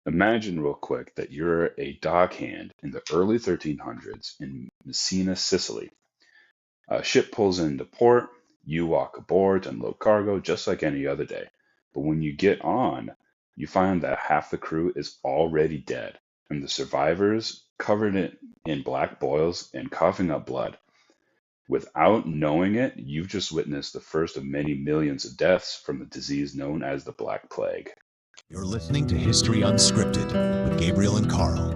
Imagine real quick that you're a dockhand in the early 1300s in Messina, Sicily. A ship pulls into port, you walk aboard to unload cargo just like any other day. But when you get on, you find that half the crew is already dead, and the survivors covered in black boils and coughing up blood. Without knowing it, you've just witnessed the first of many millions of deaths from the disease known as the Black Plague. You're listening to History Unscripted with Gabriel and Carl.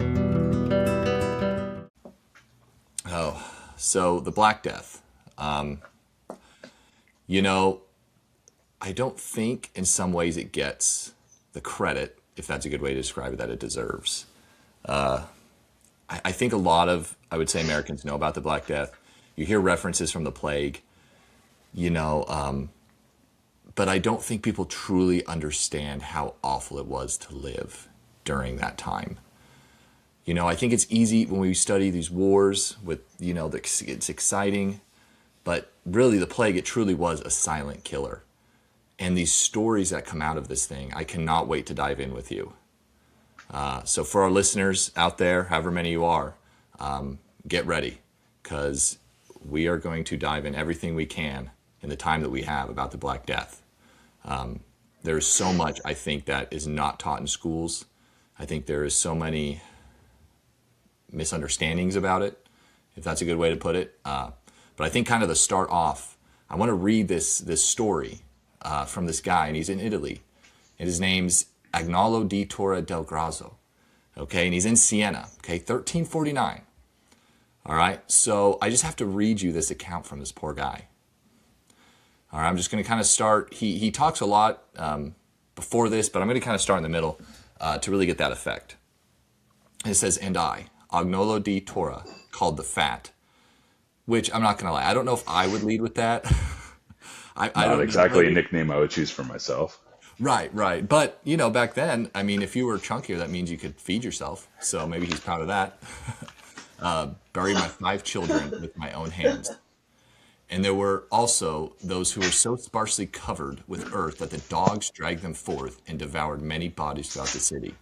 So the Black Death. You know, I don't think in some ways it gets the credit, if that's a good way to describe it, that it deserves. I think a lot of, I would say, Americans know about the Black Death. You hear references from the plague, but I don't think people truly understand how awful it was to live during that time. I think it's easy when we study these wars with, it's exciting, but really the plague, it truly was a silent killer. And these stories that come out of this thing, I cannot wait to dive in with you. So for our listeners out there, however many you are, get ready, because we are going to dive in everything we can in the time that we have about the Black Death. There's so much, I think, that is not taught in schools. I think there is so many misunderstandings about it, if that's a good way to put it. But I think kind of to start off, I want to read this story from this guy, and he's in Italy. And his name's Agnolo di Torre del Grasso. Okay, and he's in Siena, okay, 1349. All right, so I just have to read you this account from this poor guy. All right, I'm just going to kind of start. He talks a lot before this, but I'm going to kind of start in the middle to really get that effect. It says, and I, Agnolo di Torre, called the Fat, which I'm not going to lie, I don't know if I would lead with that. I Not don't exactly know. a nickname I would choose for myself. Right. But, back then, I mean, if you were chunkier, that means you could feed yourself. So maybe he's proud of that. Bury my 5 children with my own hands. And there were also those who were so sparsely covered with earth that the dogs dragged them forth and devoured many bodies throughout the city.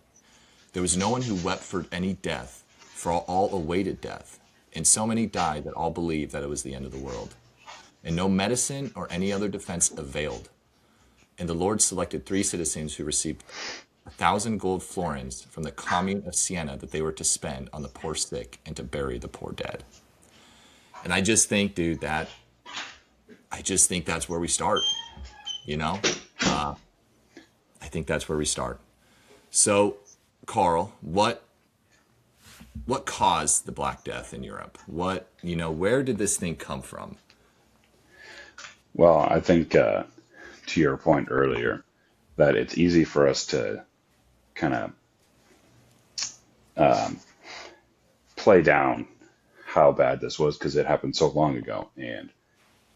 There was no one who wept for any death, for all awaited death. And so many died that all believed that it was the end of the world. And no medicine or any other defense availed. And the Lord selected 3 citizens who received 1,000 gold florins from the commune of Siena that they were to spend on the poor sick and to bury the poor dead. And I just think, dude, that's where we start, I think that's where we start. So, Carl, what caused the Black Death in Europe? Where did this thing come from? Well, I think to your point earlier, that it's easy for us to kind of play down how bad this was because it happened so long ago, and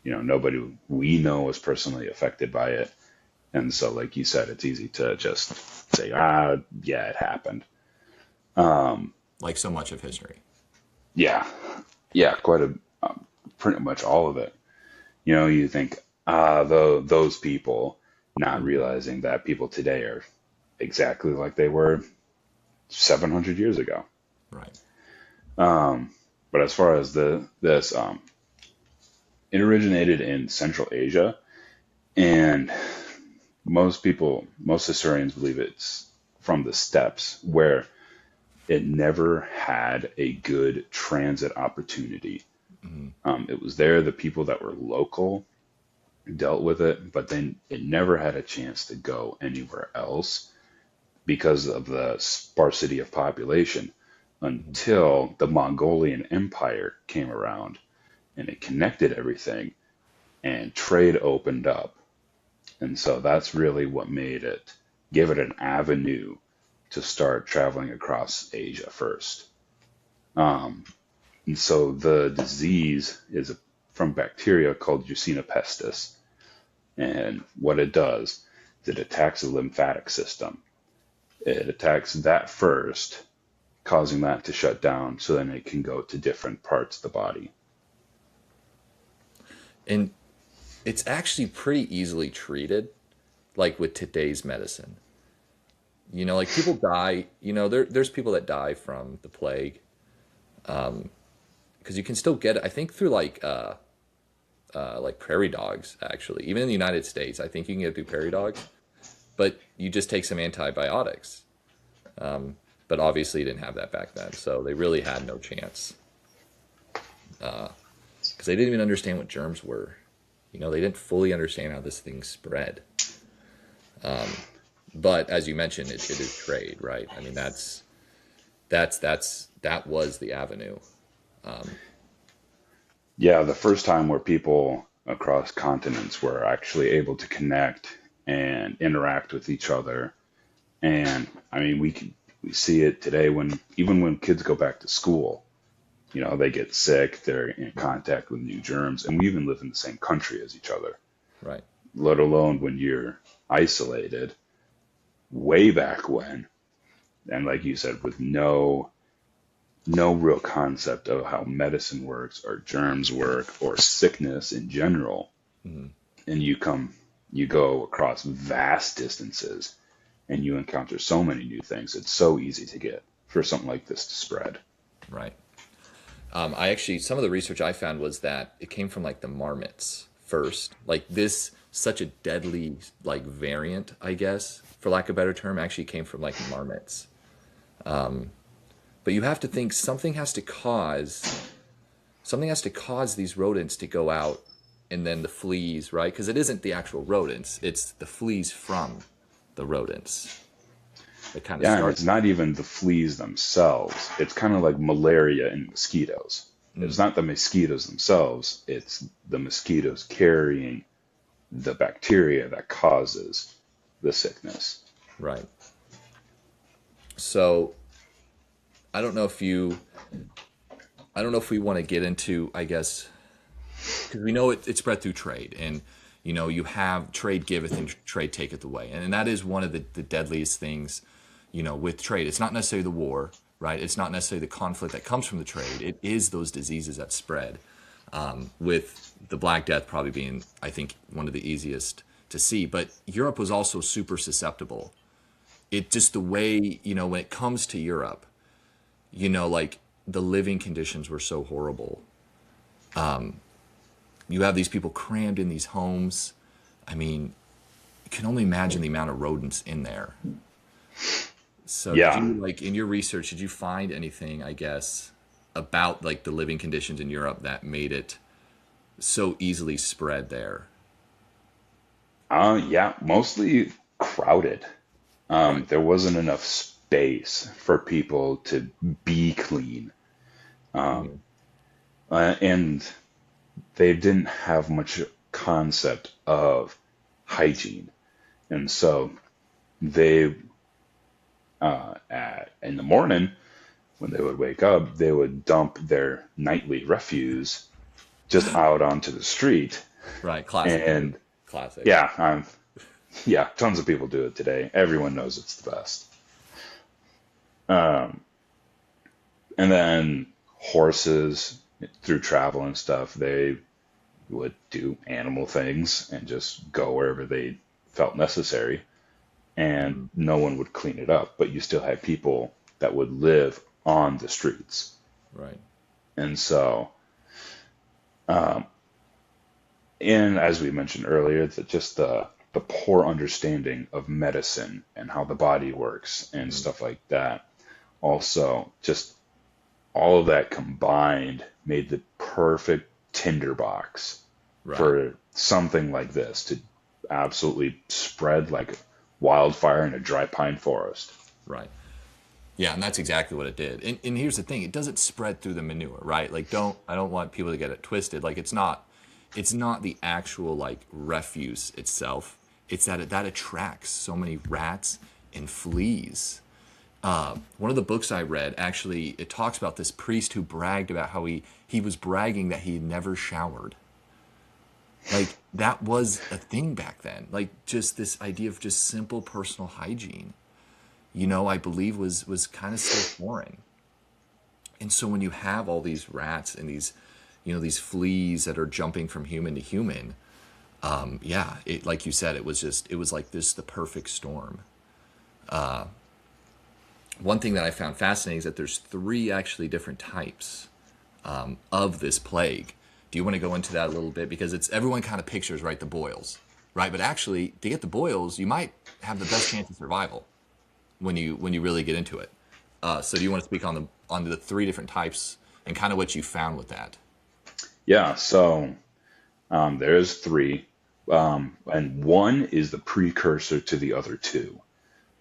nobody we know was personally affected by it, and so, like you said, it's easy to just say, yeah, it happened. Like so much of history. Yeah, yeah, pretty much all of it. You think, those people, not realizing that people today are exactly like they were 700 years ago. Right. But as far as this, it originated in Central Asia, and most historians believe it's from the steppes, where it never had a good transit opportunity. It was there, the people that were local dealt with it, but then it never had a chance to go anywhere else because of the sparsity of population until the Mongolian Empire came around and it connected everything and trade opened up. And so that's really what gave it an avenue to start traveling across Asia first. And so the disease is from bacteria called Yersinia pestis. And what it does is it attacks the lymphatic system. It attacks that first, causing that to shut down so then it can go to different parts of the body. And it's actually pretty easily treated, like with today's medicine. Like people die, there's people that die from the plague, because you can still get it, I think, through like prairie dogs, actually. Even in the United States, I think you can get it through prairie dogs, but you just take some antibiotics. But obviously, you didn't have that back then, so they really had no chance, because they didn't even understand what germs were. They didn't fully understand how this thing spread. But as you mentioned, it is trade, right? I mean, that was the avenue. Yeah, the first time where people across continents were actually able to connect and interact with each other. And I mean, we see it today when even when kids go back to school, they get sick, they're in contact with new germs, and we even live in the same country as each other, Right. let alone when you're isolated way back when. And like you said, with no real concept of how medicine works or germs work or sickness in general. Mhm. And you go across vast distances and you encounter so many new things. It's so easy to get for something like this to spread. Right. I actually, some of the research I found was that it came from like the marmots first. Like this, such a deadly like variant, I guess, for lack of a better term, actually came from like marmots. But you have to think something has to cause these rodents to go out, and then the fleas, right? Because it isn't the actual rodents, it's the fleas from the rodents that kind of Yeah, and start. it's not even the fleas themselves. It's kind of like malaria in mosquitoes. It's Mm, not the mosquitoes themselves, it's the mosquitoes carrying the bacteria that causes the sickness. right. So I don't know if you, I don't know if we want to get into, I guess, because we know it spread through trade, and you have trade giveth and trade taketh away, and that is one of the deadliest things, with trade. It's not necessarily the war, right? It's not necessarily the conflict that comes from the trade. It is those diseases that spread, with the Black Death probably being, I think, one of the easiest to see. But Europe was also super susceptible. It just the way, when it comes to Europe, like the living conditions were so horrible. You have these people crammed in these homes. I mean, you can only imagine the amount of rodents in there. So did Yeah, you, like, in your research, did you find anything, I guess, about like the living conditions in Europe that made it so easily spread there? yeah, mostly crowded. Right. There wasn't enough space for people to be clean. Hmm. And they didn't have much concept of hygiene. And so they, in the morning, when they would wake up, they would dump their nightly refuse just out onto the street. Right. Classic move. And Classic. yeah, yeah, tons of people do it today. Everyone knows it's the best. And then horses, through travel and stuff, they would do animal things and just go wherever they felt necessary, and Hmm. no one would clean it up. But you still had people that would live on the streets. Right. And so, and as we mentioned earlier, that just the poor understanding of medicine and how the body works and Hmm. stuff like that. Also, just all of that combined made the perfect tinderbox Right. for something like this to absolutely spread like wildfire in a dry pine forest. Right. Yeah, and that's exactly what it did. And here's the thing, it doesn't spread through the manure, right? Like I don't want people to get it twisted. Like it's not the actual like refuse itself. It's that that attracts so many rats and fleas. One of the books I read, actually, it talks about this priest who bragged about how he was bragging that he never showered. Like that was a thing back then. Like just this idea of just simple personal hygiene, I believe was kind of still foreign. And so when you have all these rats and these fleas that are jumping from human to human, yeah, it, like you said, it was like this the perfect storm. one thing that I found fascinating is that there's three actually different types of this plague. Do you want to go into that a little bit? Because it's everyone kind of pictures, right, the boils, right? But actually, to get the boils, you might have the best chance of survival when you really get into it. So do you want to speak on the three different types and kind of what you found with that? Yeah, so there's three, and one is the precursor to the other two.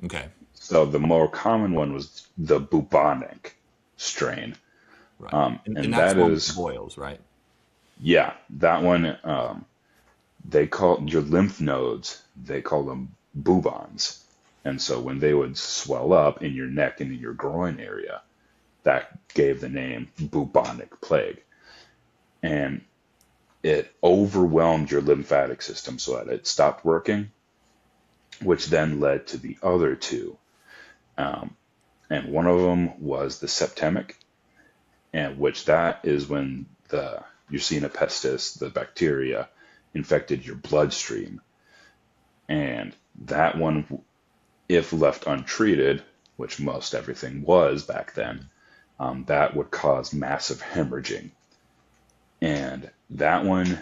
Okay, So the more common one was the bubonic strain, right. And and that's that one with the is, boils, right? yeah, that one. They call your lymph nodes, they call them bubons. And so when they would swell up in your neck and in your groin area, that gave the name bubonic plague. And it overwhelmed your lymphatic system so that it stopped working, which then led to the other two. Um, and one of them was the septemic, and which that is when the Yersinia pestis, the bacteria, infected your bloodstream. And that one, if left untreated, which most everything was back then, that would cause massive hemorrhaging. And that one,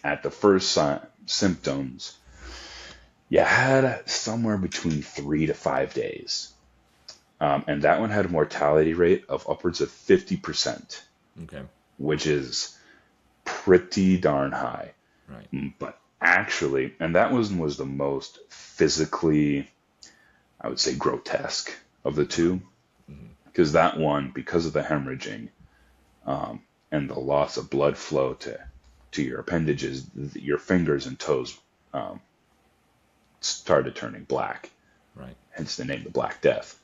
at the first symptoms, you had somewhere between 3 to 5 days. And that one had a mortality rate of upwards of 50%, Okay, which is pretty darn high. right. But actually, and that was the most physically, I would say, grotesque of the two, because that one, because of the hemorrhaging and the loss of blood flow to your appendages, your fingers and toes um, started turning black, Right. hence the name the Black Death.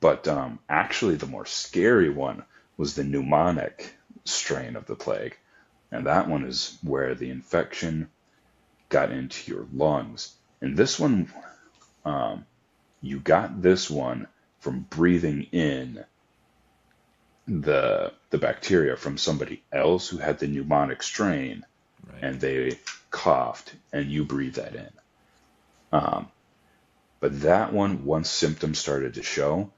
But actually, the more scary one was the pneumonic strain of the plague. And that one is where the infection got into your lungs. And this one, you got this one from breathing in the bacteria from somebody else who had the pneumonic strain, Right. and they coughed, and you breathed that in. But that one, once symptoms started to show,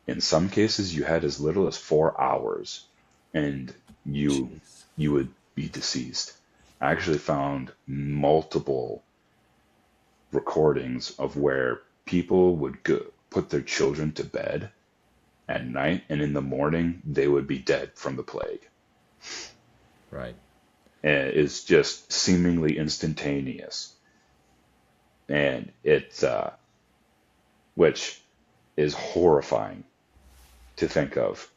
in some cases you had as little as 4 hours, and you Jeez. you would be deceased. I actually found multiple recordings of where people would put their children to bed at night, and in the morning they would be dead from the plague. Right. And it's just seemingly instantaneous, and it's which is horrifying to think of.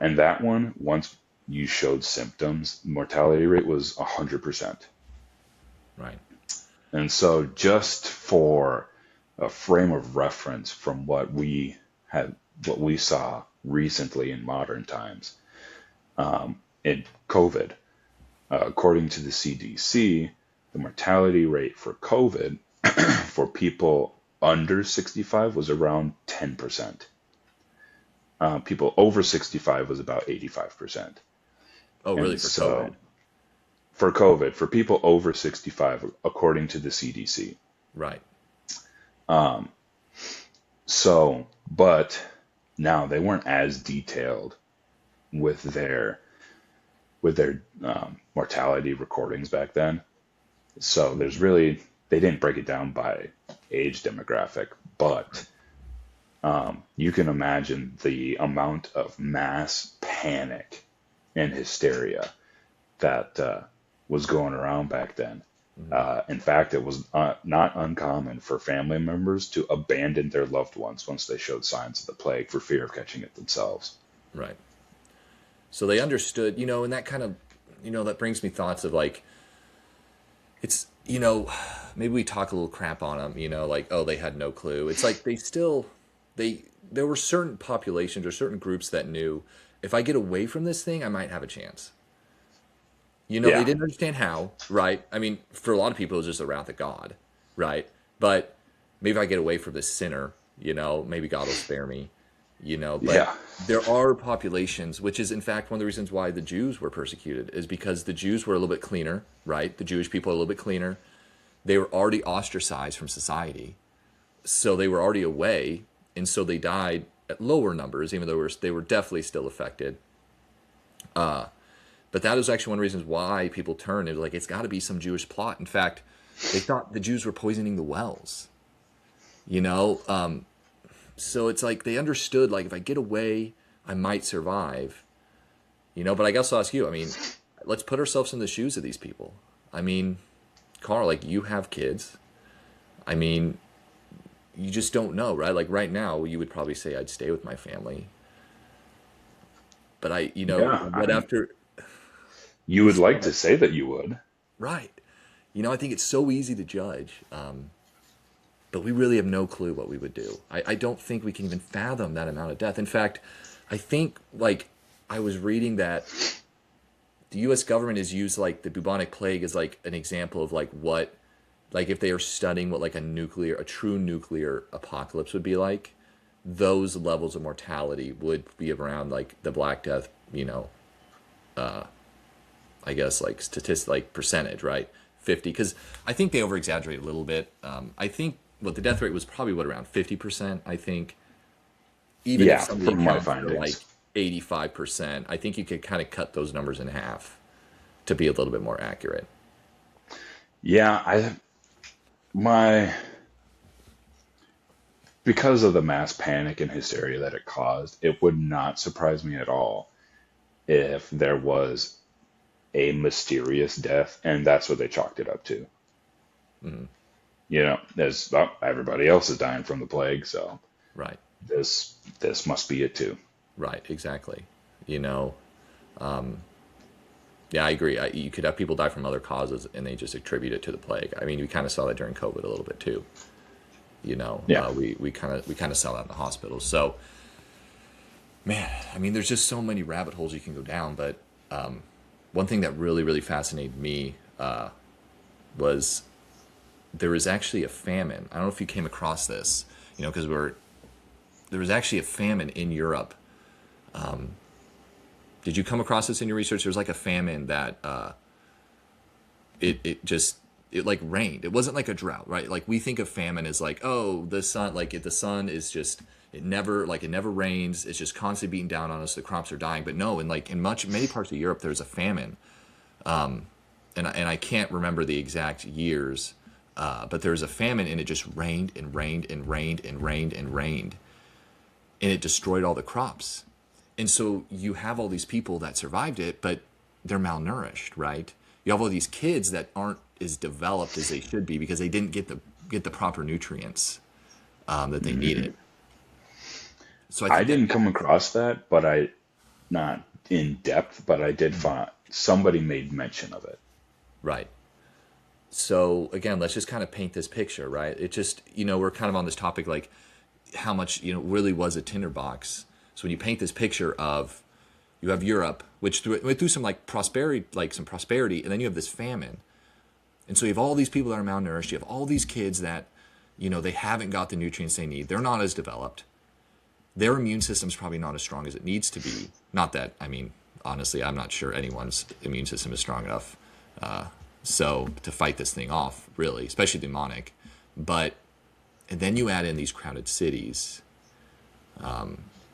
And that one, once you showed symptoms, mortality rate was 100%. Right. And so, just for a frame of reference from what we saw recently in modern times, in COVID, according to the CDC, the mortality rate for COVID for people under 65 was around 10%. People over 65 was about 85%. Oh, really? And For COVID? so, for COVID, for people over 65, according to the CDC. Right. So, but now they weren't as detailed with their mortality recordings back then. So they didn't break it down by age demographic, but you can imagine the amount of mass panic and hysteria that was going around back then. In fact, it was not uncommon for family members to abandon their loved ones once they showed signs of the plague for fear of catching it themselves. Right. So they understood, and that kind of, that brings me thoughts of like, it's, maybe we talk a little crap on them, like, oh, they had no clue. It's like there were certain populations or certain groups that knew if I get away from this thing, I might have a chance. They Yeah, didn't understand how, right? I mean, for a lot of people, it was just the wrath of God, right? But maybe if I get away from this sinner, maybe God will spare me, But yeah, there are populations, which is in fact one of the reasons why the Jews were persecuted, is because the Jews were a little bit cleaner, right? The Jewish people are a little bit cleaner. They were already ostracized from society. So they were already away, and so they died at lower numbers, even though they were definitely still affected. But that is actually one of the reasons why people turned. It was like, it's got to be some Jewish plot. In fact, they thought the Jews were poisoning the wells. You know, so it's like they understood, like, if I get away, I might survive. You know, but I guess I'll ask you. I mean, let's put ourselves in the shoes of these people. I mean, Carl, like, you have kids. I mean, you just don't know, right? Like right now, you would probably say I'd stay with my family. But Yeah, what after you would like to say that you would. right? I think it's so easy to judge, but we really have no clue what we would do. I don't think we can even fathom that amount of death. In fact, I think, like, I was reading that the U.S. government has used, like, the bubonic plague as, like, an example of, like, what, like, if they are studying what, like, a true nuclear apocalypse would be like, those levels of mortality would be around, like, the Black Death, I guess, like, like, percentage, right? 50, because I think they over exaggerate a little bit. I think what the death rate was probably around 50%. I think even if Yeah, somebody from my accounts for like findings. 85%, I think you could kind of cut those numbers in half to be a little bit more accurate. Yeah, my because of the mass panic and hysteria that it caused, it would not surprise me at all if there was a mysterious death, and that's what they chalked it up to. Mhm. There's everybody else is dying from the plague, so Right, this must be it too. right, exactly. You know, yeah, I agree. You could have people die from other causes, and they just attribute it to the plague. I mean, we kind of saw that during COVID a little bit too. Yeah, We kind of saw that in the hospitals. So, man, I mean, there's just so many rabbit holes you can go down. But one thing that really, really fascinated me was there was actually a famine. I don't know if you came across this, because there was actually a famine in Europe. Did you come across this in your research? There was like a famine that it like rained. It wasn't like a drought, right? Like we think of famine as like, oh, the sun, like if the sun is just, it never rains. It's just constantly beating down on us. The crops are dying. But no, in many parts of Europe, there's a famine. And I can't remember the exact years, but there was a famine, and it just rained and rained and rained and rained and rained, and it destroyed all the crops. And so you have all these people that survived it, but they're malnourished, right? You have all these kids that aren't as developed as they should be because they didn't get the proper nutrients that they needed. So I I think that, didn't come across that, but I not in depth, but I did find somebody made mention of it. right. So again, let's just kind of paint this picture, right? It just, we're kind of on this topic, like how much, really was a tinderbox. So when you paint this picture of, you have Europe, which went through some prosperity, and then you have this famine. And so you have all these people that are malnourished. You have all these kids that, they haven't got the nutrients they need. They're not as developed. Their immune system's probably not as strong as it needs to be. Not that, I mean, honestly, I'm not sure anyone's immune system is strong enough. So to fight this thing off, really, especially demonic. But and then you add in these crowded cities,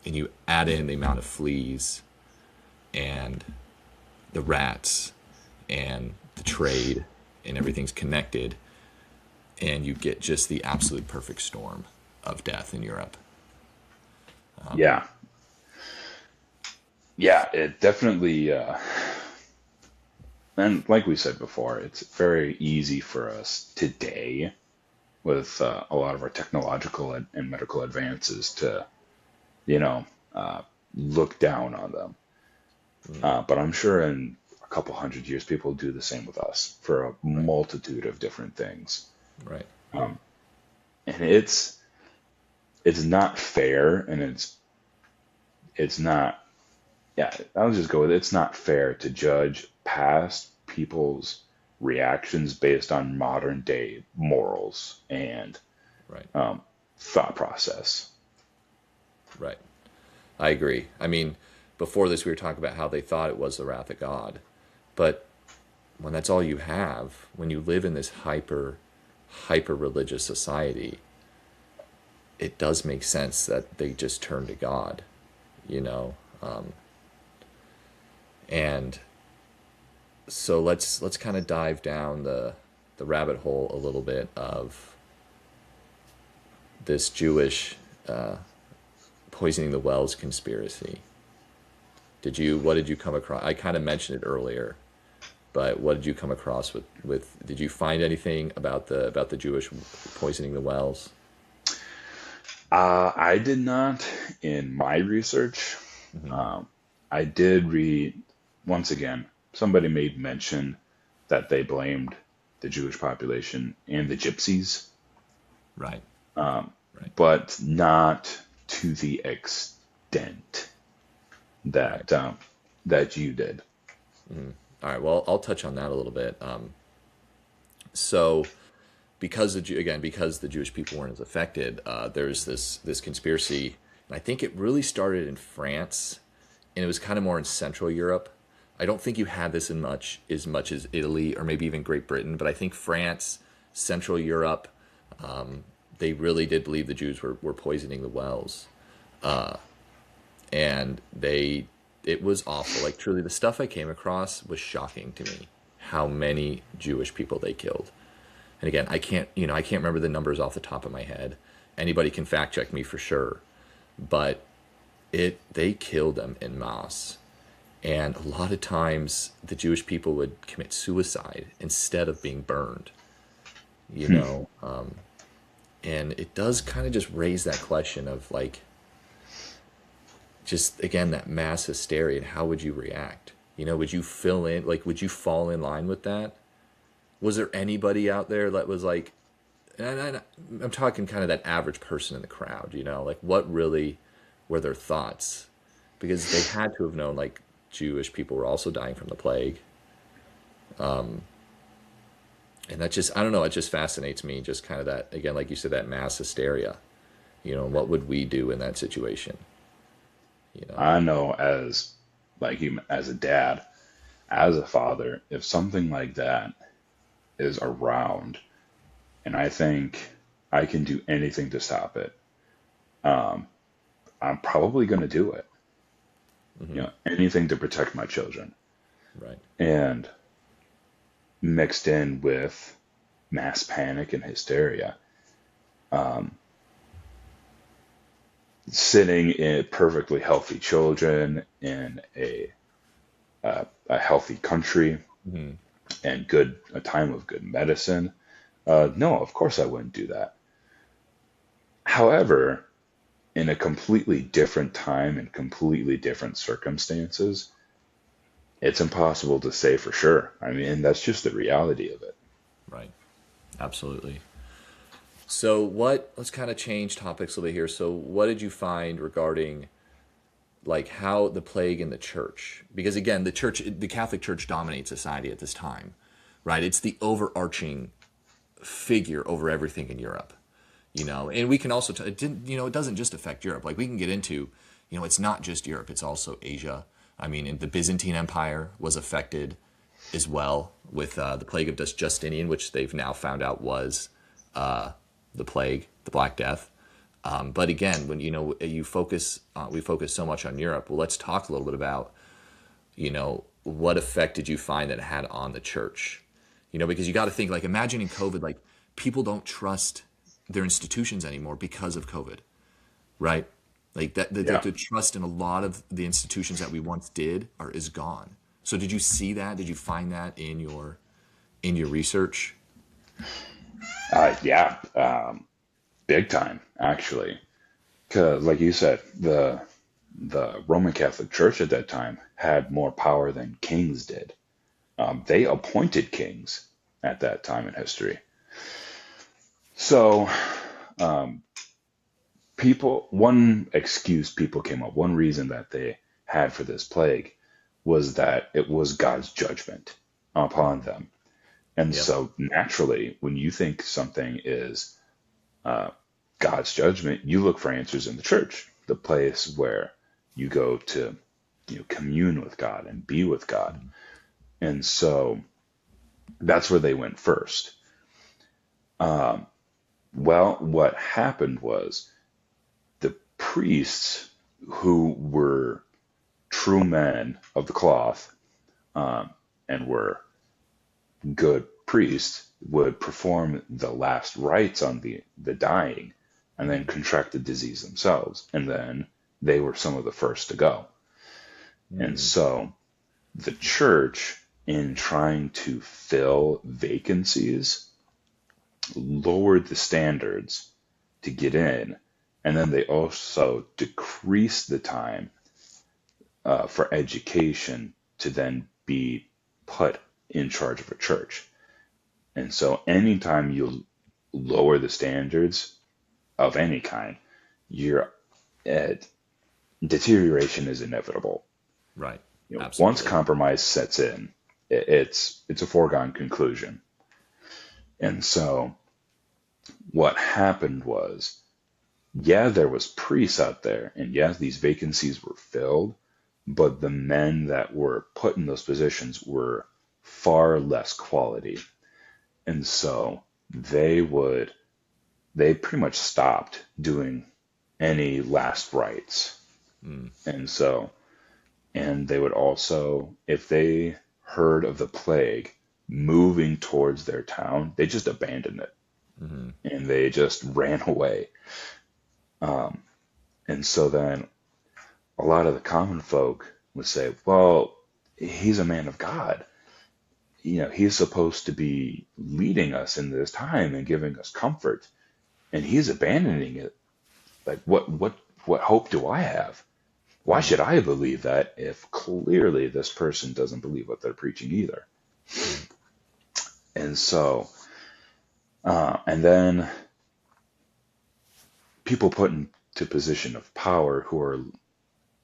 and you add in the amount of fleas and the rats and the trade, and everything's connected, and you get just the absolute perfect storm of death in Europe. Yeah, yeah, it definitely. And like we said before, it's very easy for us today with a lot of our technological and medical advances to, you know, uh, look down on them. But I'm sure in a couple hundred years, people will do the same with us for a Right, multitude of different things. right, And it's not fair, and it's not. Yeah, I'll just go with it. It's not fair to judge past people's reactions based on modern day morals and right, thought process. right. I agree. I mean, before this, we were talking about how they thought it was the wrath of God. But when that's all you have, when you live in this hyper religious society, it does make sense that they just turn to God, you know. And so let's kind of dive down the rabbit hole a little bit of this Jewish poisoning the wells conspiracy. What did you come across? I kind of mentioned it earlier, but what did you come across with did you find anything about the Jewish poisoning the wells? I did not in my research. Hmm. Um, I did read, once again, somebody made mention that they blamed the Jewish population and the gypsies, Right. Right. but not to the extent Right. that that you did. All right. Well, I'll touch on that a little bit. So because because the Jewish people weren't as affected, there's this conspiracy, and I think it really started in France, and it was kind of more in Central Europe. I don't think you had this in much as Italy or maybe even Great Britain, but I think France, Central Europe, they really did believe the Jews were poisoning the wells, and it was awful. Like truly, the stuff I came across was shocking to me. How many Jewish people they killed. And again, I can't remember the numbers off the top of my head. Anybody can fact check me for sure, but they killed them en masse. And a lot of times the Jewish people would commit suicide instead of being burned, you Hmm. know. And it does kind of just raise that question of like, just again, that mass hysteria and how would you react? Would you would you fall in line with that? Was there anybody out there that was like, I'm talking kind of that average person in the crowd, like what really were their thoughts? Because they had to have known like Jewish people were also dying from the plague. And that just, I don't know, it just fascinates me, just kind of that, again, like you said, that mass hysteria, what would we do in that situation, you know? I know as like you as a dad, as a father, if something like that is around, and I think I can do anything to stop it, I'm probably going to do it. Hmm. Anything to protect my children. Right. And mixed in with mass panic and hysteria, sitting in perfectly healthy children in a healthy country Hmm. and a time of good medicine. No, of course I wouldn't do that. However, in a completely different time and completely different circumstances, it's impossible to say for sure. I mean, that's just the reality of it. Right. Absolutely. Let's kind of change topics a little bit here. So what did you find regarding like how the plague in the church, because again, the Catholic Church dominates society at this time, right? It's the overarching figure over everything in Europe, and we can also, it didn't, it doesn't just affect Europe. Like we can get into, it's not just Europe, it's also Asia. I mean, and the Byzantine Empire was affected as well with the plague of Justinian, which they've now found out was the plague, the Black Death. But again, when we focus so much on Europe. Well, let's talk a little bit about what effect did you find that it had on the church? Because you got to think like imagining COVID, like people don't trust their institutions anymore because of COVID, right? Like Yeah. the trust in a lot of the institutions that we once did is gone. So did you see that? Did you find that in your research? Yeah. Big time, actually. Because, like you said, the Roman Catholic Church at that time had more power than kings did. They appointed kings at that time in history. So, one excuse people came up, one reason that they had for this plague was that it was God's judgment upon them. And Yep. so, naturally, when you think something is God's judgment, you look for answers in the church, the place where you go to, commune with God and be with God. And so that's where they went first. Well, what happened was priests who were true men of the cloth, and were good priests would perform the last rites on the dying and then contract the disease themselves. And then they were some of the first to go. And Mm. so the church, in trying to fill vacancies, lowered the standards to get in. And then they also decreased the time for education to then be put in charge of a church. And so anytime you lower the standards of any kind, you're at deterioration is inevitable. Right. Once Absolutely. compromise sets in, it's a foregone conclusion. And so what happened was, yeah, there was priests out there, and yes, these vacancies were filled, but the men that were put in those positions were far less quality. And so they pretty much stopped doing any last rites. Mm. And so, and they would also, if they heard of the plague moving towards their town, they just abandoned it Hmm. and they just ran away. Um, and so then a lot of the common folk would say, well, he's a man of God. He's supposed to be leading us in this time and giving us comfort, and he's abandoning it. Like, what hope do I have? Why Mm. should I believe that if clearly this person doesn't believe what they're preaching either? Right. And so, and then people put into position of power who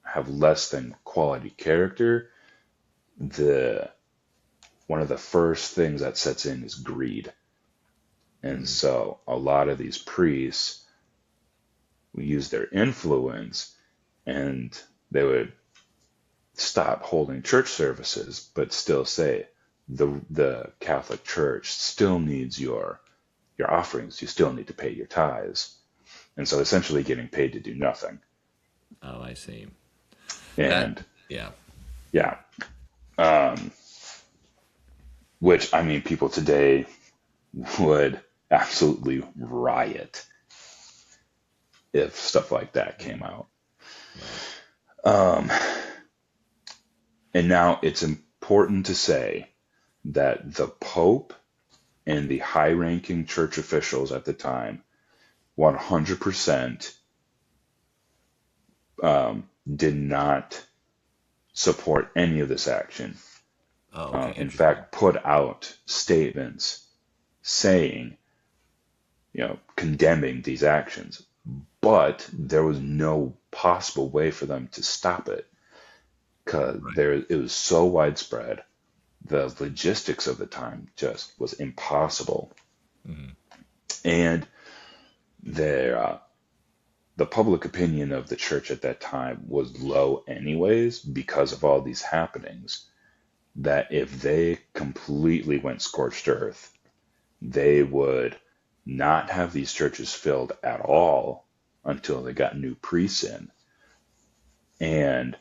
have less than quality character, the one of the first things that sets in is greed. And Mm. so a lot of these priests use their influence, and they would stop holding church services, but still say the Catholic Church still needs your offerings. You still need to pay your tithes. And so essentially getting paid to do nothing. Oh, I see. That, And yeah. yeah, um, which I mean, people today would absolutely riot if stuff like that came out. Right. Um, and now it's important to say that the Pope and the high ranking church officials at the time 100% did not support any of this action. Oh, okay. In Interesting. fact, put out statements saying, condemning these actions. But there was no possible way for them to stop it because Right. it was so widespread. The logistics of the time just was impossible. Hmm. And there, the public opinion of the church at that time was low anyways because of all these happenings, that if they completely went scorched earth, they would not have these churches filled at all until they got new priests in. And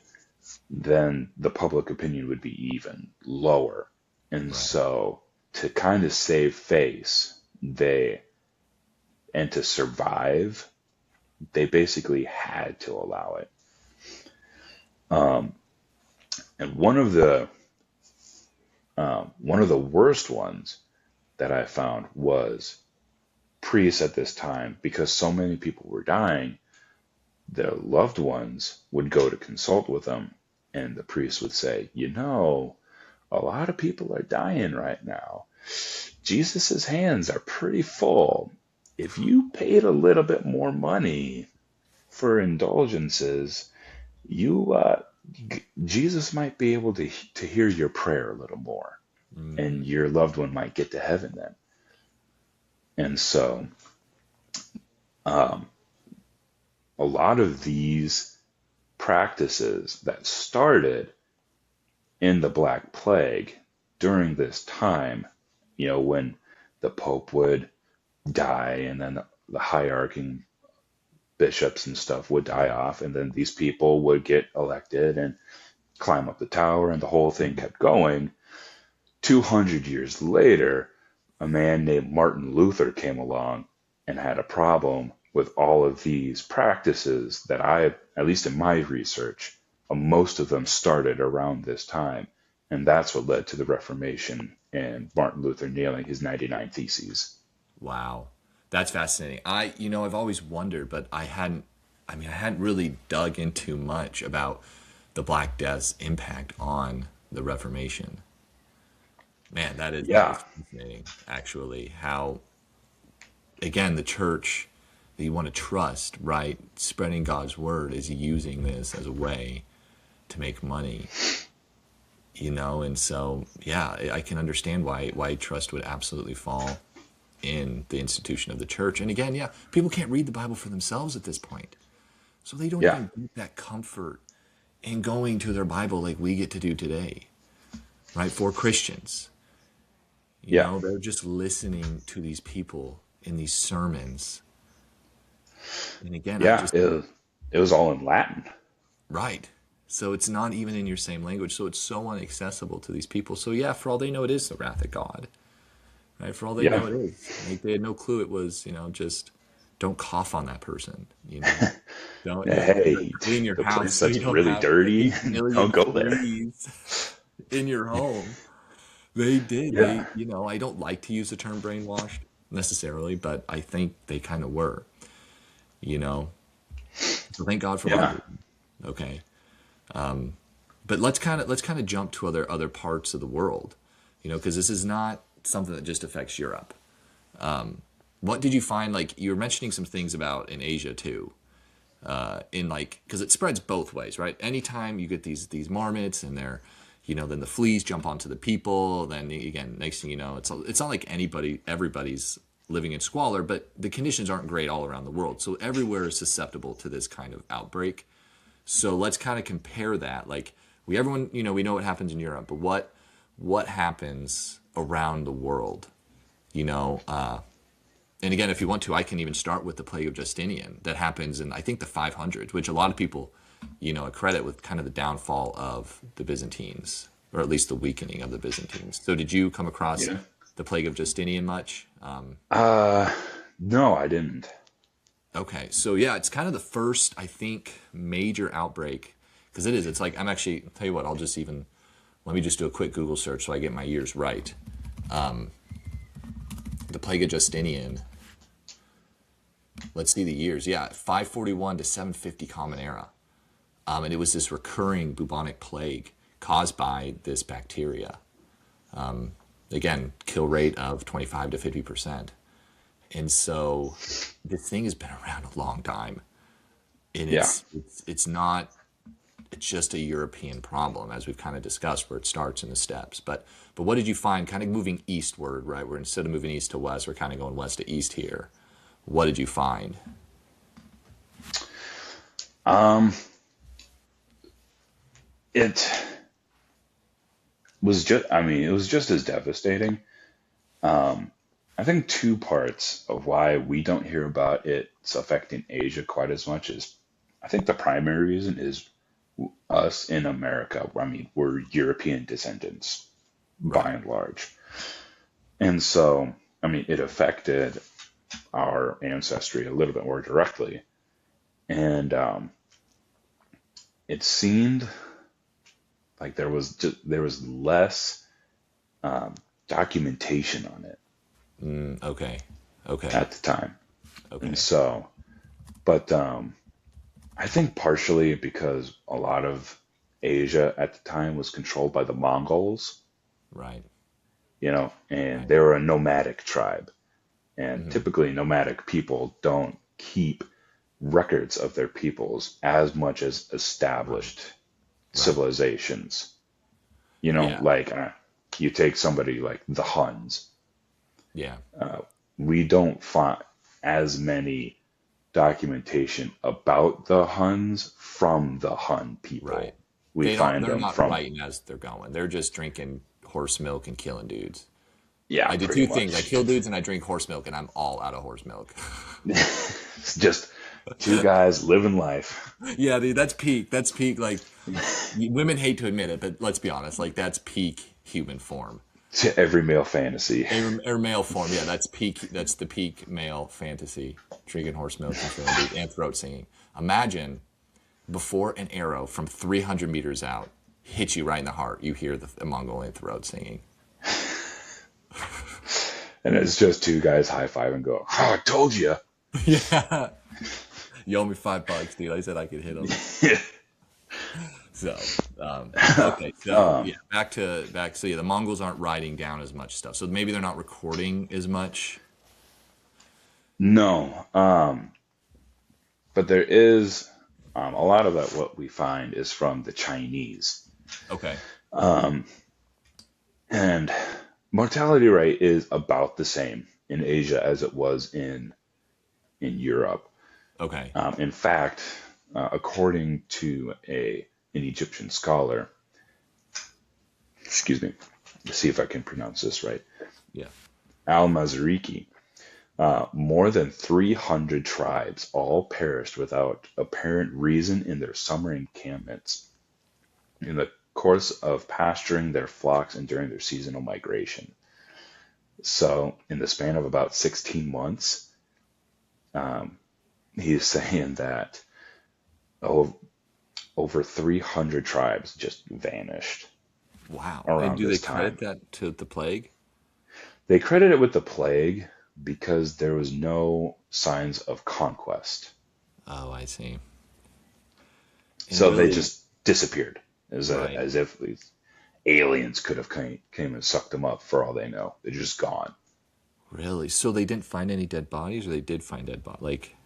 then the public opinion would be even lower. And Right. so to kind of save face, and to survive, they basically had to allow it. Um, and one of the worst ones that I found was priests at this time, because so many people were dying, their loved ones would go to consult with them, and the priest would say, a lot of people are dying right now. Jesus's hands are pretty full. If you paid a little bit more money for indulgences, you Jesus might be able to hear your prayer a little more, and Mm. your loved one might get to heaven then. And so, um, a lot of these practices that started in the Black Plague during this time, when the Pope would die and then the hierarchy bishops and stuff would die off, and then these people would get elected and climb up the tower, and the whole thing kept going. 200 years later, a man named Martin Luther came along and had a problem with all of these practices that at least in my research, most of them started around this time. And that's what led to the Reformation and Martin Luther nailing his 99 Theses. Wow. That's fascinating. I've always wondered, but I hadn't really dug into much about the Black Death's impact on the Reformation. Man, that is Yeah, fascinating, actually. How, again, the church that you want to trust, right? Spreading God's word is using this as a way to make money, and so, yeah, I can understand why trust would absolutely fall in the institution of the church. And again, yeah, people can't read the Bible for themselves at this point. So they don't yeah, even get that comfort in going to their Bible like we get to do today, right? For Christians. yeah, They're just listening to these people in these sermons. And again, yeah. It was all in Latin. right. So it's not even in your same language. So it's so inaccessible to these people. So yeah, for all they know, it is the wrath of God, right? For all they Yeah. know, it is. Like they had no clue it was, just don't cough on that person, Don't, Hey, clean your the house place so that's you don't really have like dirty, 8 million don't go there. fleas in your home. They did. Yeah, I don't like to use the term brainwashed necessarily, but I think they kind of were, you know. So thank God for yeah, Bible. Okay. But let's kind of jump to other parts of the world, because this is not something that just affects Europe. What did you find? Like you were mentioning some things about in Asia too, in like because it spreads both ways, right? Anytime you get these marmots and they're, then the fleas jump onto the people. Then again, next thing you know, it's not like everybody's living in squalor, but the conditions aren't great all around the world. So everywhere is susceptible to this kind of outbreak. So let's kind of compare that. Like everyone, we know what happens in Europe, but what happens around the world? And again, if you want to, I can even start with the plague of Justinian that happens in I think the 500s, which a lot of people, accredit with kind of the downfall of the Byzantines, or at least the weakening of the Byzantines. So did you come across yeah. the plague of Justinian much? Uh, no, I didn't. Okay, so yeah, it's kind of the first, I think, major outbreak because it is. It's like I'm actually tell you what. Let me just do a quick Google search so I get my years right. The plague of Justinian. Let's see the years. Yeah, 541 to 750 Common Era, and it was this recurring bubonic plague caused by this bacteria. Again, kill rate of 25 to 50%. And so this thing has been around a long time, and Yeah, it's not it's just a European problem, as we've kind of discussed, where it starts in the steppes. But what did you find, kind of moving eastward, right? Where instead of moving east to west, we're kind of going west to east here. What did you find? um, it it was just as devastating. Um, I think two parts of why we don't hear about it's affecting Asia quite as much is I think the primary reason is us in America. I mean, we're European descendants by Right. and large. And so, it affected our ancestry a little bit more directly. And it seemed like there was less um, documentation on it Okay. Okay. at the time. And Okay. so, but I think partially because a lot of Asia at the time was controlled by the Mongols, Right. and Right. they were a nomadic tribe. And Hmm. typically, nomadic people don't keep records of their peoples as much as Right. established Right. civilizations. Yeah. Like you take somebody like the Huns. Yeah. We don't find as many documentation about the Huns from the Hun Right. people. We find They're them not from, writing as they're going. They're just drinking horse milk and killing dudes. yeah, I do pretty two things. I much. kill dudes and I drink horse milk, and I'm all out of horse milk. It's just Two guys living life. Yeah, dude, that's peak. That's peak. Like, women hate to admit it, but let's be honest. Like, that's peak human form. To every male fantasy. Or male form. Yeah, that's peak. That's the peak male fantasy. Drinking horse milk and killing dude and throat singing. Imagine before an arrow from 300 meters out hits you right in the heart, you hear the Mongolian throat singing. And it's just two guys high five and go, oh, I told you. Yeah. You owe me $5, dude. I said I could hit him. So, okay. So, yeah, back. So, yeah, the Mongols aren't writing down as much stuff. So maybe they're not recording as much. No. But there is a lot of that. What we find is from the Chinese. Okay. And mortality rate is about the same in Asia as it was in Europe. Okay. In fact, according to an Egyptian scholar, excuse me, let's see if I can pronounce this right, Yeah. Al-Mazriki, more than 300 tribes all perished without apparent reason in their summer encampments in the course of pasturing their flocks and during their seasonal migration. So, in the span of about 16 months, he's saying that over 300 tribes just vanished Wow. And around do they this time. credit that to the plague? They credit it with the plague because there was no signs of conquest. Oh, I see. And So they really, just disappeared right. as if these aliens could have came and sucked them up for all they know. They're just gone. Really? So they didn't find any dead bodies, or they did find dead bodies? Like,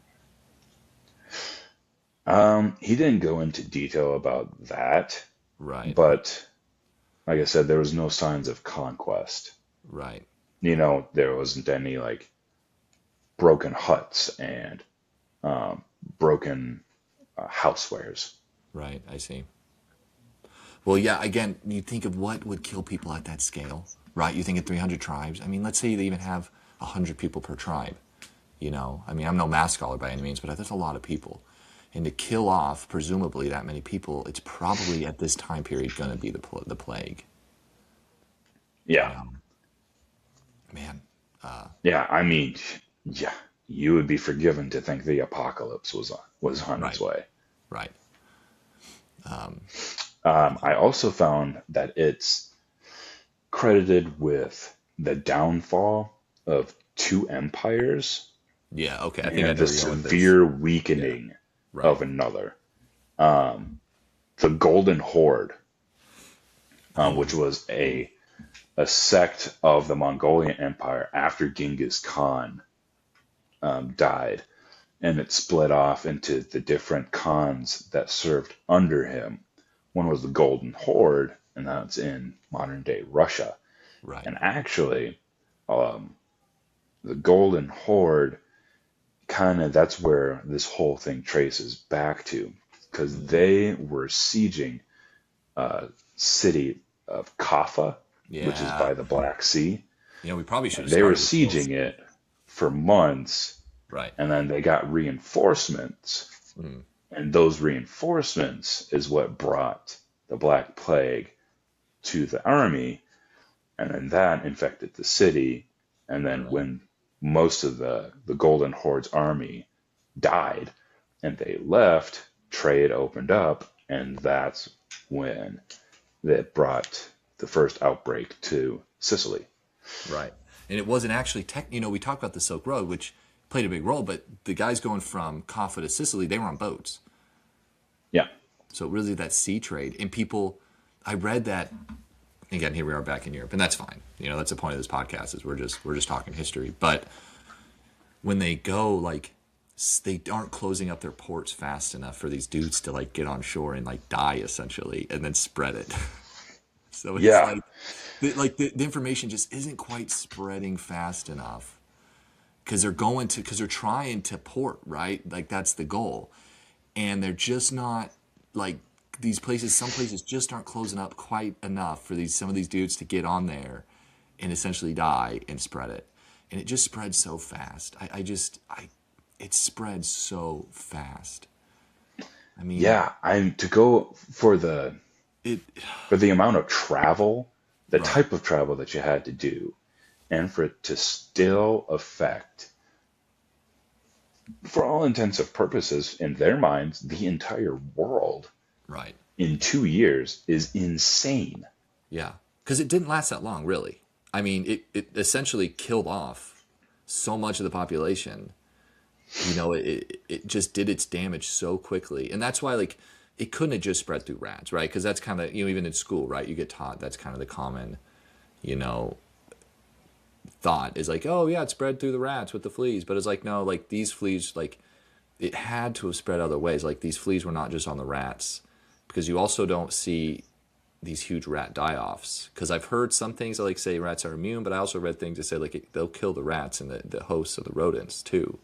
He didn't go into detail about that, right, but like I said, there was no signs of conquest. right, There wasn't any like broken huts and broken housewares. right. I see. Well, yeah, again, you think of what would kill people at that scale, right? You think of 300 tribes. I mean, let's say they even have 100 people per tribe, I mean, I'm no math scholar by any means, but that's a lot of people. And to kill off, presumably, that many people, it's probably at this time period going to be the plague, you Yeah, know? Man, yeah. I mean, yeah, you would be forgiven to think the apocalypse was on its right, way. right. I also found that it's credited with the downfall of two empires Yeah, okay, I think I and know the where you're going with this. severe Yeah, weakening right. of another. The Golden Horde, Oh, which was a sect of the Mongolian Empire after Genghis Khan died, and it split off into the different khans that served under him. One was the Golden Horde, and that's in modern day Russia. right. And actually, um, the Golden Horde kind of that's where this whole thing traces back to, because Mm, they were sieging city of Kaffa, which is yeah. by the Black Sea. We probably should And have they were started with those. sieging it for months, Right. and then they got reinforcements. Mm, And those reinforcements is what brought the Black Plague to the army, and then that infected the city. And then right. when most of the Golden Horde's army died and they left, trade opened up, and that's when that brought the first outbreak to Sicily. Right. And it wasn't actually we talked about the Silk Road, which played a big role, but the guys going from Kaffa to Sicily, they were on boats. Yeah. So really that sea trade. And people, I read that, again, here we are back in Europe, and that's fine. That's the point of this podcast is we're just talking history. But when they go, like, they aren't closing up their ports fast enough for these dudes to like get on shore and like die essentially and then spread it. So it's Yeah. like the information just isn't quite spreading fast enough because they're trying to port, right? Like that's the goal. And they're just not like some places just aren't closing up quite enough for some of these dudes to get on there and essentially die and spread it. And it just spreads so fast. it spread so fast. I mean, Yeah, I'm to go it for the amount of travel, the right, type of travel that you had to do, and for it to still affect, for all intents and purposes, in their minds, the entire world right. in 2 years is insane. Yeah, because it didn't last that long, really. I mean, it essentially killed off so much of the population. It just did its damage so quickly, and that's why like it couldn't have just spread through rats, right? Because that's kind of even in school, right? You get taught that's kind of the common, you know, thought is like, oh yeah, it spread through the rats with the fleas, but it's like no, like these fleas, like it had to have spread other ways. Like these fleas were not just on the rats, because you also don't see these huge rat die-offs. Because I've heard some things that like say rats are immune, but I also read things that say like they'll kill the rats and the hosts of the rodents too.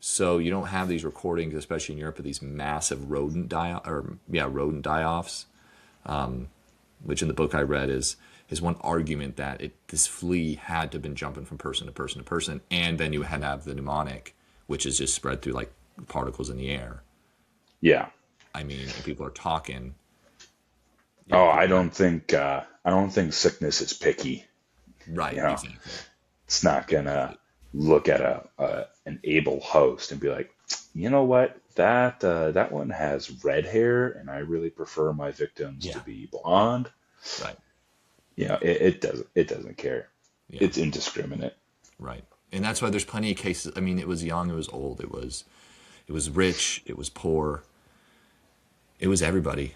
So you don't have these recordings, especially in Europe, of these massive rodent die-offs, which in the book I read is one argument that this flea had to have been jumping from person to person to person, and then you had to have the mnemonic, which is just spread through like particles in the air. Yeah. I mean, and people are talking. Oh, People are, I don't think sickness is picky. You right, know, exactly, it's not gonna right. look at an able host and be like, you know what, that one has red hair, and I really prefer my victims to Yeah, be blonde. right, It doesn't care. yeah, It's indiscriminate. right. And that's why there's plenty of cases. I mean, it was young, it was old, it was rich, it was poor, it was everybody.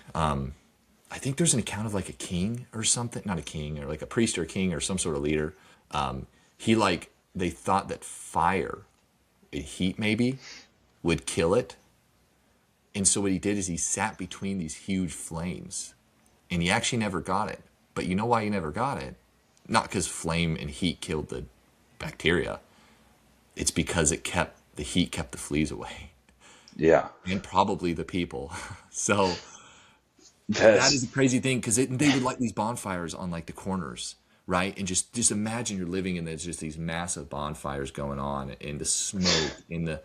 I think there's an account of like a king or something, not a king, or like a priest or a king or some sort of leader. He like they thought that fire, heat maybe, would kill it, and so what he did is he sat between these huge flames, and he actually never got it. But you know why he never got it? Not because flame and heat killed the bacteria. It's because the heat kept the fleas away, Yeah. and probably the people. So that is a That's crazy thing because they would light these bonfires on like the corners, right? And just imagine you're living and there's just these massive bonfires going on, and the smoke, and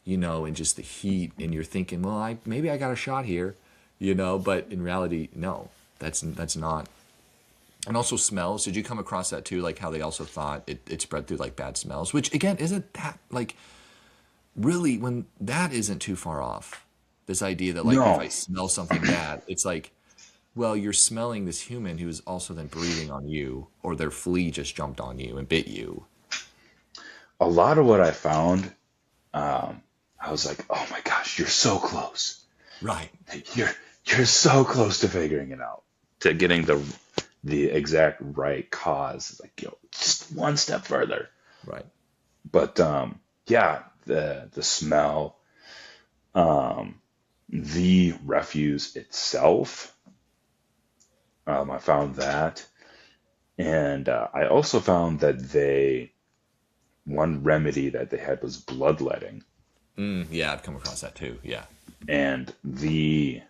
and just the heat, and you're thinking, well, maybe I got a shot here, but in reality, no, that's not. And also smells. Did you come across that too? Like how they also thought it spread through like bad smells, which again isn't that like really when that isn't too far off. This idea that like if no. I smell something bad, it's like, well, you're smelling this human who's also then breathing on you, or their flea just jumped on you and bit you. A lot of what I found, I was like, oh my gosh, you're so close. Right, You're you're so close to figuring it out, to getting the exact right cause. It's like, just one step further. right. But yeah, the smell, the refuse itself, I found that, and I also found that one remedy that they had was bloodletting, Yeah, I've come across that too. Yeah, and the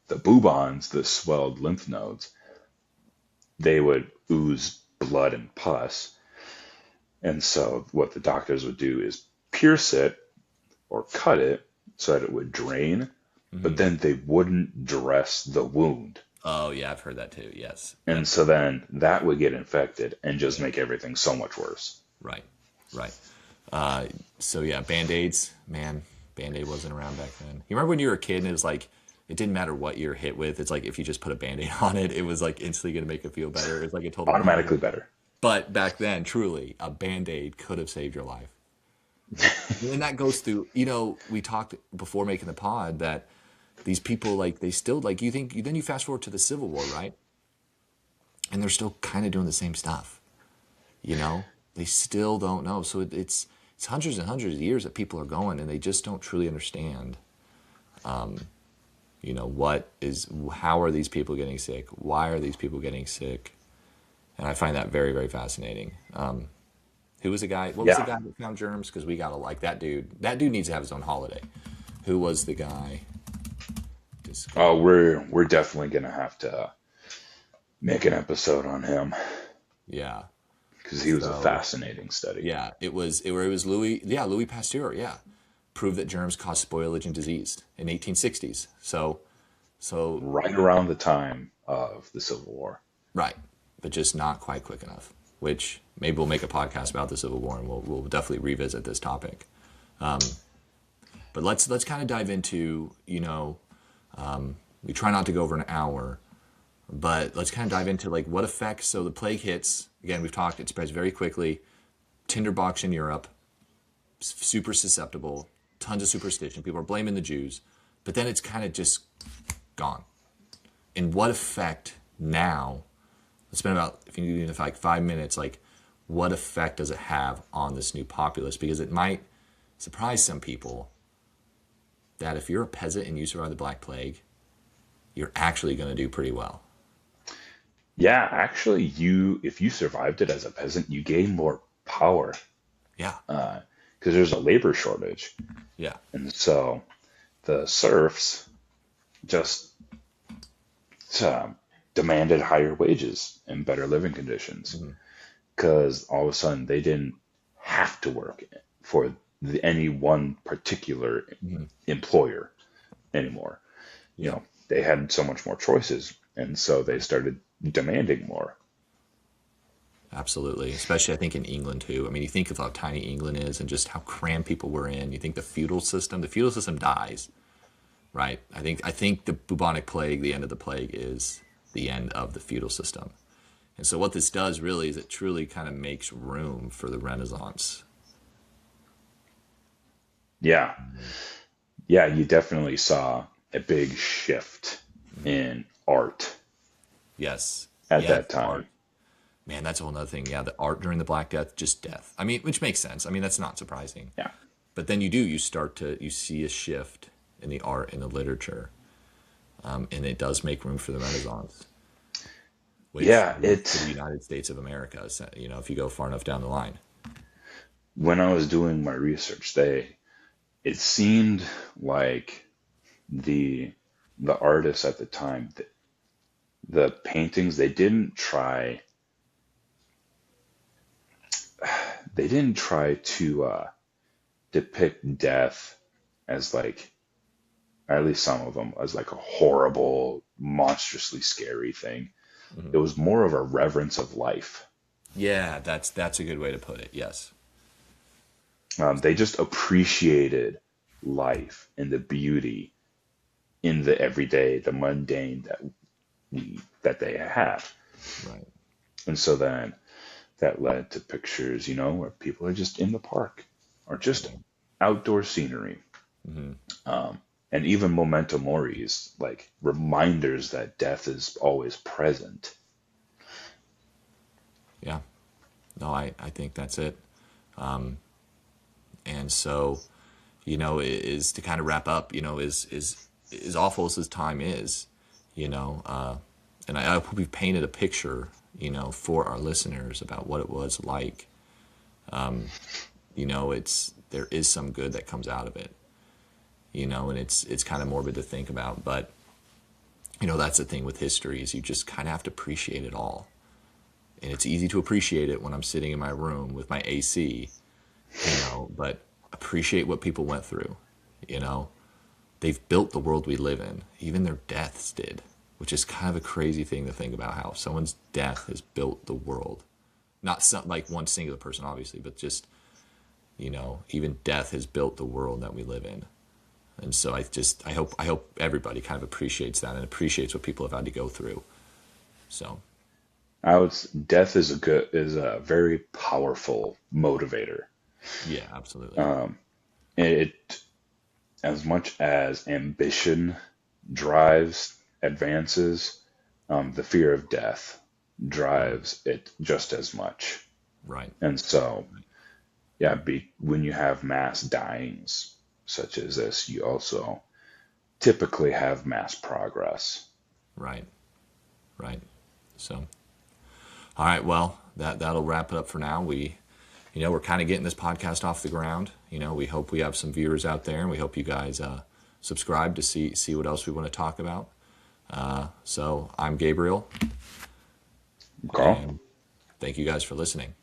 bubons, the swelled lymph nodes, they would ooze blood and pus. And so what the doctors would do is pierce it or cut it so that it would drain, but hmm. then they wouldn't dress the wound. Oh yeah, I've heard that too. Yes, And yep, so then that would get infected and just yeah, make everything so much worse. right, right. Uh, so yeah, Band-Aids, man, Band-Aid wasn't around back then. You remember when you were a kid and it was like, it didn't matter what you're hit with. It's like if you just put a Band-Aid on it, it was like instantly going to make it feel better. It's like a total Automatically no-brainer. better. But back then, truly, a Band-Aid could have saved your life. And that goes through, we talked before making the pod that these people, like, they still, like, then you fast forward to the Civil War, right? And they're still kind of doing the same stuff, you know? They still don't know. So it's hundreds and hundreds of years that people are going and they just don't truly understand, how are these people getting sick? Why are these people getting sick? And I find that very, very fascinating. Who was the guy? What was the Yeah. guy that found germs? Because we gotta like that dude. That dude needs to have his own holiday. Who was the guy? Oh, Discover. we're definitely gonna have to make an episode on him Yeah, because he was a So fascinating study. yeah, it was Louis Pasteur, yeah, proved that germs cause spoilage and disease in 1860s. So Right around the time of the Civil War. right, but just not quite quick enough. Which maybe we'll make a podcast about the Civil War, and we'll definitely revisit this topic. But let's kind of dive into, we try not to go over an hour, but let's kind of dive into like what effects. So the plague hits again. We've talked. It spreads very quickly. Tinderbox in Europe, super susceptible. Tons of superstition. People are blaming the Jews, but then it's kind of just gone. And what effect now? Let's spend about, if you need like 5 minutes, like what effect does it have on this new populace? Because it might surprise some people that if you're a peasant and you survive the Black Plague, you're actually going to do pretty well. Yeah, actually, if you survived it as a peasant, you gain more power Yeah, because there's a labor shortage, yeah, and so the serfs just um, demanded higher wages and better living conditions because all of a sudden they didn't have to work for any one particular employer anymore. You yeah, know, they had so much more choices, and so they started demanding more. absolutely. Especially, I think in England too. I mean, you think of how tiny England is and just how cramped people were in. You think the feudal system dies, right? I think the bubonic plague, the end of the plague, is the end of the feudal system. And so what this does really is it truly kind of makes room for the Renaissance. Yeah, yeah, you definitely saw a big shift in art Yes. at Yeah, that the art. time. Man, that's a whole other thing. Yeah, the art during the Black Death, just death. I mean, which makes sense. I mean, that's not surprising. Yeah, But then you see a shift in the art and the literature, and it does make room for the Renaissance, which yeah. leads to the United States of America. So, if you go far enough down the line. When I was doing my research, it seemed like the the artists at the time, the paintings, they didn't try to depict death as like, at least some of them, as like a horrible, monstrously scary thing. Hmm. It was more of a reverence of life. Yeah, that's a good way to put it. Yes. They just appreciated life and the beauty in the everyday, the mundane that they have. Right. And so then that led to pictures, where people are just in the park or just outdoor scenery. Hmm. And even memento moris, like reminders that death is always present. Yeah. No, I think that's it. And so, is to kind of wrap up, is awful as this time is, and I hope we've painted a picture, for our listeners about what it was like. There is some good that comes out of it, and it's kind of morbid to think about, but that's the thing with history is you just kind of have to appreciate it all. And it's easy to appreciate it when I'm sitting in my room with my AC, but appreciate what people went through, you know. They've built the world we live in. Even their deaths did, which is kind of a crazy thing to think about how someone's death has built the world. Not some, like one singular person, obviously, but just, even death has built the world that we live in. And so I hope everybody kind of appreciates that and appreciates what people have had to go through. So, Death is a very powerful motivator. yeah, absolutely. It, as much as ambition drives advances, the fear of death drives it just as much. Right. And so, yeah, when you have mass dyings such as this, you also typically have mass progress. Right. Right. So, all right. Well, that'll wrap it up for now. We're kind of getting this podcast off the ground. We hope we have some viewers out there, and we hope you guys subscribe to see what else we want to talk about. So I'm Gabriel, Carl? and thank you guys for listening.